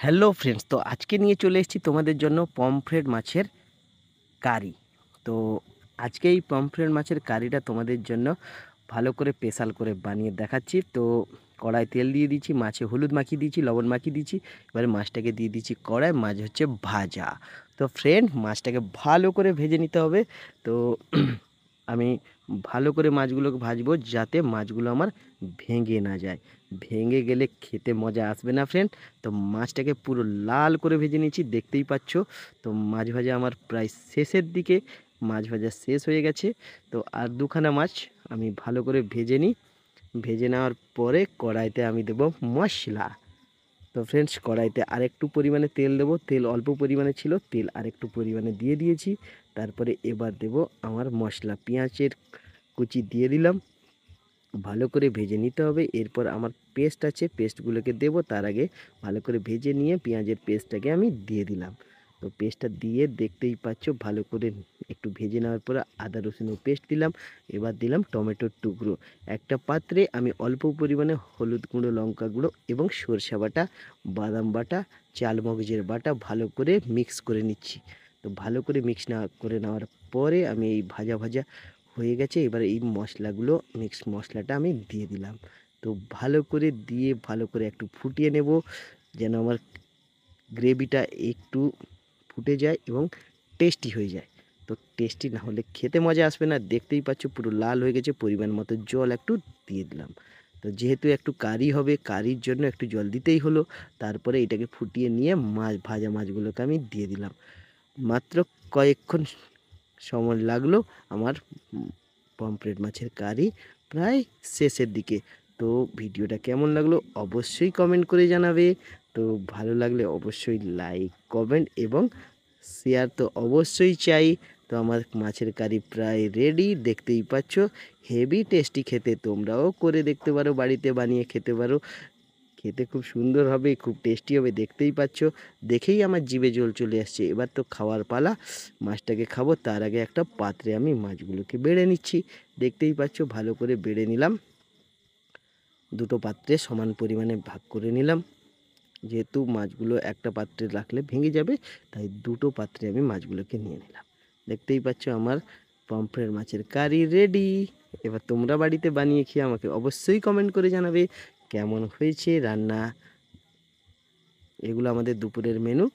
Hello friends, তো আজকে নিয়ে চলে এসেছি তোমাদের জন্য পমফ্রেট মাছের কারি। তো আজকে এই পমফ্রেট মাছের কারিটা তোমাদের জন্য ভালো করে স্পেশাল করে বানিয়ে দেখাচ্ছি। তো কড়াই তেল দিয়ে দিচ্ছি, মাছে হলুদ মাখিয়ে দিচ্ছি, লবণ মাখিয়ে দিচ্ছি। এবারে মাছটাকে দিয়ে দিচ্ছি কড়াই, মাছ হচ্ছে ভাজা। তো ফ্রেন্ড, মাছটাকে ভালো করে ভেজে নিতে হবে। তো আমি ভালো করে মাছগুলোকে ভাজবো যাতে মাছগুলো আমার ভেঙে না যায়। ভেঙে গেলে খেতে মজা আসবে না ফ্রেন্ড। তো মাছটাকে পুরো লাল করে ভেজে নিচ্ছি, দেখতেই পাচ্ছ। তো মাছ ভাজা আমার প্রায় শেষের দিকে, মাছ ভাজা শেষ হয়ে গেছে। তো আর দুখানা মাছ আমি ভালো করে ভেজে নিই। ভেজে নেওয়ার পরে কড়াইতে আমি দেবো মশলা। তো ফ্রেন্ডস, কড়াইতে আরেকটু পরিমাণে তেল দেবো। তেল অল্প পরিমাণে ছিল, তেল আরেকটু পরিমাণে দিয়ে দিয়েছি। তারপরে এবার দেব আমার মশলা, পেঁয়াজের কুচি দিয়ে দিলাম। ভালো করে ভেজে নিতে হবে। এরপর আমার পেস্ট আছে, পেস্টগুলোকে দেব। তার আগে ভালো করে ভেজে নিয়ে পেঁয়াজের পেস্টটাকে আমি দিয়ে দিলাম। তো পেস্টটা দিয়ে দেখতেই পাচ্ছ ভালো করে একটু ভেজে নেওয়ার পরে আদা রসুনের পেস্ট দিলাম। এবার দিলাম টমেটোর টুকরো। একটা পাত্রে আমি অল্প পরিমাণে হলুদ গুঁড়ো, লঙ্কা গুঁড়ো এবং সরষা বাটা, বাদাম বাটা, চালমগজের বাটা ভালো করে মিক্স করে নিচ্ছি। তো ভালো করে মিক্স না করে নেওয়ার পরে আমি এই ভাজা ভাজা হয়ে গেছে। এবার এই মশলাগুলো, মিক্স মশলাটা আমি দিয়ে দিলাম। তো ভালো করে দিয়ে ভালো করে একটু ফুটিয়ে নেব, যেন আমার গ্রেভিটা একটু ফুটে যায় এবং টেস্টি হয়ে যায়। তো টেস্টি না হলে খেতে মজা আসবে না। দেখতেই পাচ্ছ পুরো লাল হয়ে গেছে। পরিমাণ মতো জল একটু দিয়ে দিলাম। তো যেহেতু একটু কারি হবে, কারির জন্য একটু জল দিতেই হলো। তারপরে এটাকে ফুটিয়ে নিয়ে মাছ, ভাজা মাছগুলোকে আমি দিয়ে দিলাম। মাত্র কয়েকক্ষণ সময় লাগলো আমার পমফ্রেট মাছের কারি প্রায় শেষের দিকে। তো ভিডিওটা কেমন লাগলো অবশ্যই কমেন্ট করে জানাবে। তো ভালো লাগলে অবশ্যই লাইক, কমেন্ট এবং শেয়ার তো অবশ্যই চাই। তো আমার মাছের কারি প্রায় রেডি, দেখতেই পাচ্ছ। হেভি টেস্টি খেতে, তোমরাও করে দেখতে পারো, বাড়িতে বানিয়ে খেতে পারো। খেতে খুব সুন্দর হবে, খুব টেস্টি হবে, দেখতেই পাচ্ছ। দেখেই আমার জিভে জল চলে আসছে। এবার তো খাওয়ার পালা। মাছটাকে খাবো তার আগে একটা পাত্রে আমি মাছগুলোকে বেড়ে নিচ্ছি। দেখতেই পাচ্ছ ভালো করে বেড়ে নিলাম। দুটো পাত্রে সমান পরিমাণে ভাগ করে নিলাম। যেহেতু মাছগুলো একটা পাত্রে রাখলে ভেঙে যাবে, তাই দুটো পাত্রে আমি মাছগুলোকে নিয়ে নিলাম। দেখতেই পাচ্ছ আমার পমফ্রেট মাছের কারি রেডি। এবার তোমরা বাড়িতে বানিয়ে খেয়ে আমাকে অবশ্যই কমেন্ট করে জানাবে কেমন হয়েছে রান্না। এগুলো আমাদের দুপুরের মেনু।